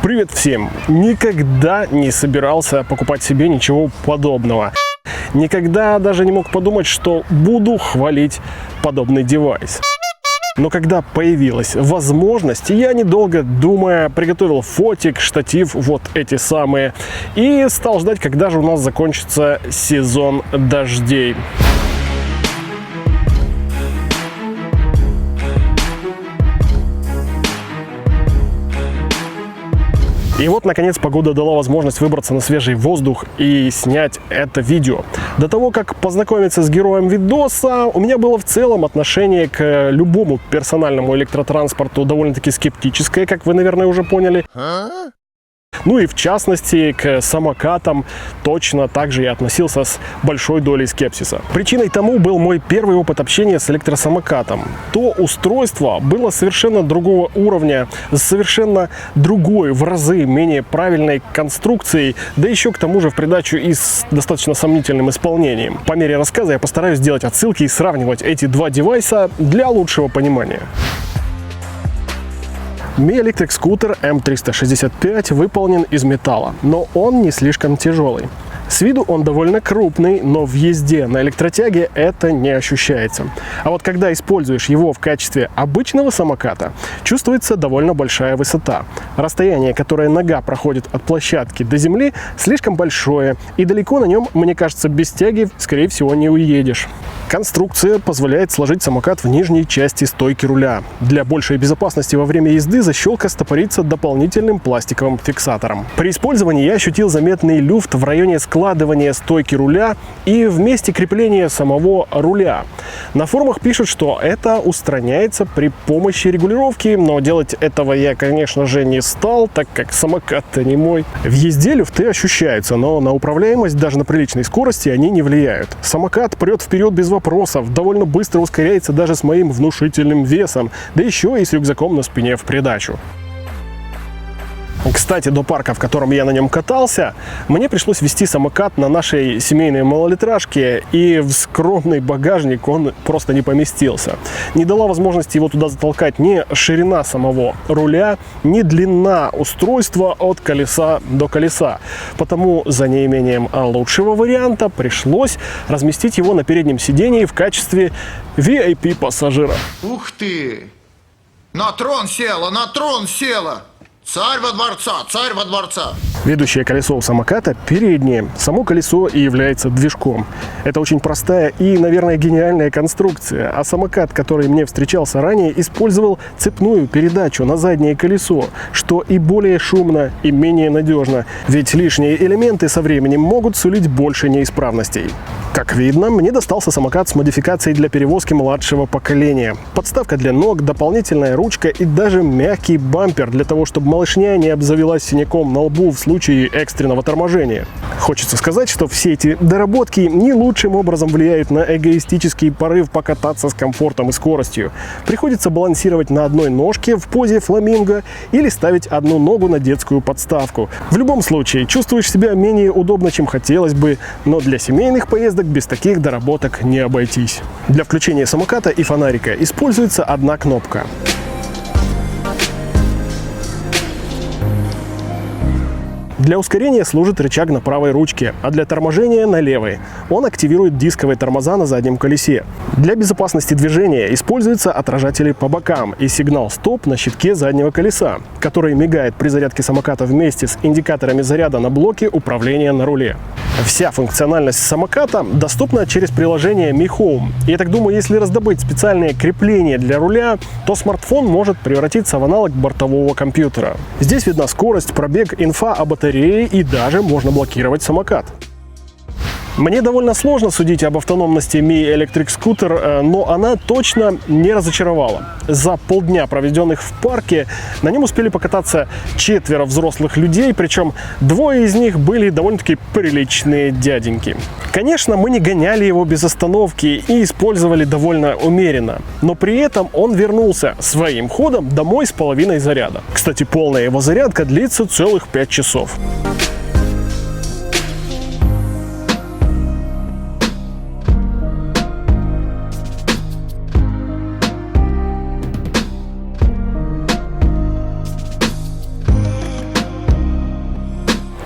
Привет всем! Никогда не собирался покупать себе ничего подобного. Никогда даже не мог подумать, что буду хвалить подобный девайс. Но когда появилась возможность, я, недолго думая, приготовил фотик, штатив, вот эти самые, и стал ждать, когда же у нас закончится сезон дождей. И вот, наконец, погода дала возможность выбраться на свежий воздух и снять это видео. До того, как познакомиться с героем видоса, у меня было в целом отношение к любому персональному электротранспорту довольно-таки скептическое, как вы, наверное, уже поняли. Ну и в частности к самокатам точно так же я относился с большой долей скепсиса. Причиной тому был мой первый опыт общения с электросамокатом. То устройство было совершенно другого уровня, с совершенно другой, в разы менее правильной конструкцией, да еще к тому же в придачу и с достаточно сомнительным исполнением. По мере рассказа я постараюсь сделать отсылки и сравнивать эти два девайса для лучшего понимания. Mi Electric Scooter M365 выполнен из металла, но он не слишком тяжелый. С виду он довольно крупный, но в езде на электротяге это не ощущается. А вот когда используешь его в качестве обычного самоката, чувствуется довольно большая высота. Расстояние, которое нога проходит от площадки до земли, слишком большое, и далеко на нем, мне кажется, без тяги, скорее всего, не уедешь. Конструкция позволяет сложить самокат в нижней части стойки руля. Для большей безопасности во время езды защелка стопорится дополнительным пластиковым фиксатором. При использовании я ощутил заметный люфт в районе складывания стойки руля и в месте крепления самого руля. На форумах пишут, что это устраняется при помощи регулировки, но делать этого я, конечно же, не стал, так как самокат-то не мой. В езде люфты ощущаются, но на управляемость даже на приличной скорости они не влияют. Самокат прет вперед без вопросов, довольно быстро ускоряется даже с моим внушительным весом, да еще и с рюкзаком на спине в придачу. Кстати, до парка, в котором я на нем катался, мне пришлось везти самокат на нашей семейной малолитражке, и в скромный багажник он просто не поместился. Не дала возможности его туда затолкать ни ширина самого руля, ни длина устройства от колеса до колеса. Потому за неимением лучшего варианта пришлось разместить его на переднем сидении в качестве VIP-пассажира. Ух ты! На трон села, на трон села! Царь во дворца, царь во дворца. Ведущее колесо у самоката переднее. Само колесо и является движком. Это очень простая и, наверное, гениальная конструкция. А самокат, который мне встречался ранее, использовал цепную передачу на заднее колесо, что и более шумно, и менее надежно. Ведь лишние элементы со временем могут сулить больше неисправностей. Как видно, мне достался самокат с модификацией для перевозки младшего поколения. Подставка для ног, дополнительная ручка и даже мягкий бампер для того, чтобы малышня не обзавелась синяком на лбу в случае экстренного торможения. Хочется сказать, что все эти доработки не лучшим образом влияют на эгоистический порыв покататься с комфортом и скоростью. Приходится балансировать на одной ножке в позе фламинго или ставить одну ногу на детскую подставку. В любом случае, чувствуешь себя менее удобно, чем хотелось бы, но для семейных поездок без таких доработок не обойтись. Для включения самоката и фонарика используется одна кнопка. Для ускорения служит рычаг на правой ручке, а для торможения на левой. Он активирует дисковые тормоза на заднем колесе. Для безопасности движения используются отражатели по бокам и сигнал «Стоп» на щитке заднего колеса, который мигает при зарядке самоката вместе с индикаторами заряда на блоке управления на руле. Вся функциональность самоката доступна через приложение Mi Home. И я так думаю, если раздобыть специальные крепления для руля, то смартфон может превратиться в аналог бортового компьютера. Здесь видна скорость, пробег, инфа о батарее и даже можно блокировать самокат. Мне довольно сложно судить об автономности Mi Electric Scooter, но она точно не разочаровала. За полдня, проведенных в парке, на нем успели покататься 4 взрослых людей, причем 2 из них были довольно-таки приличные дяденьки. Конечно, мы не гоняли его без остановки и использовали довольно умеренно, но при этом он вернулся своим ходом домой с половиной заряда. Кстати, полная его зарядка длится целых 5 часов.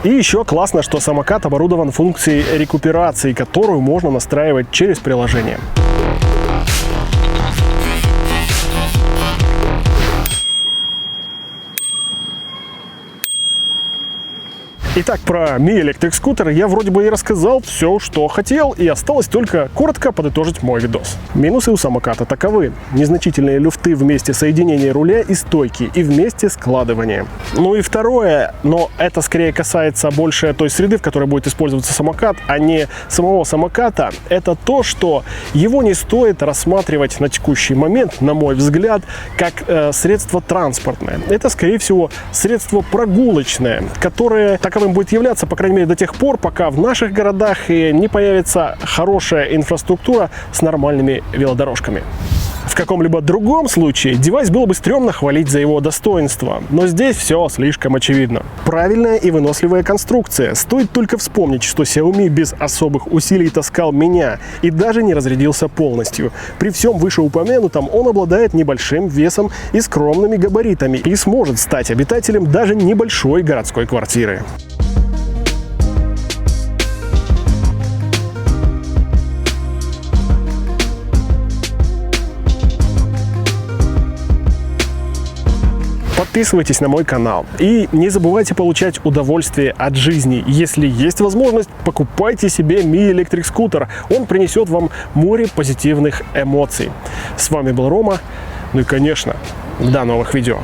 И еще классно, что самокат оборудован функцией рекуперации, которую можно настраивать через приложение. Итак, про Mi Electric Scooter я вроде бы и рассказал все, что хотел, и осталось только коротко подытожить мой видос. Минусы у самоката таковы: незначительные люфты в месте соединения руля и стойки и в месте складывания. Ну и второе, но это скорее касается больше той среды, в которой будет использоваться самокат, а не самого самоката, это то, что его не стоит рассматривать на текущий момент, на мой взгляд, как средство транспортное. Это, скорее всего, средство прогулочное, которое таковым будет являться, по крайней мере, до тех пор, пока в наших городах не появится хорошая инфраструктура с нормальными велодорожками. В каком-либо другом случае девайс было бы стрёмно хвалить за его достоинство, но здесь все слишком очевидно. Правильная и выносливая конструкция. Стоит только вспомнить, что Xiaomi без особых усилий таскал меня и даже не разрядился полностью. При всем вышеупомянутом он обладает небольшим весом и скромными габаритами и сможет стать обитателем даже небольшой городской квартиры. Подписывайтесь на мой канал и не забывайте получать удовольствие от жизни. Если есть возможность, покупайте себе Mi Electric Scooter. Он принесет вам море позитивных эмоций. С вами был Рома. Ну и, конечно, до новых видео.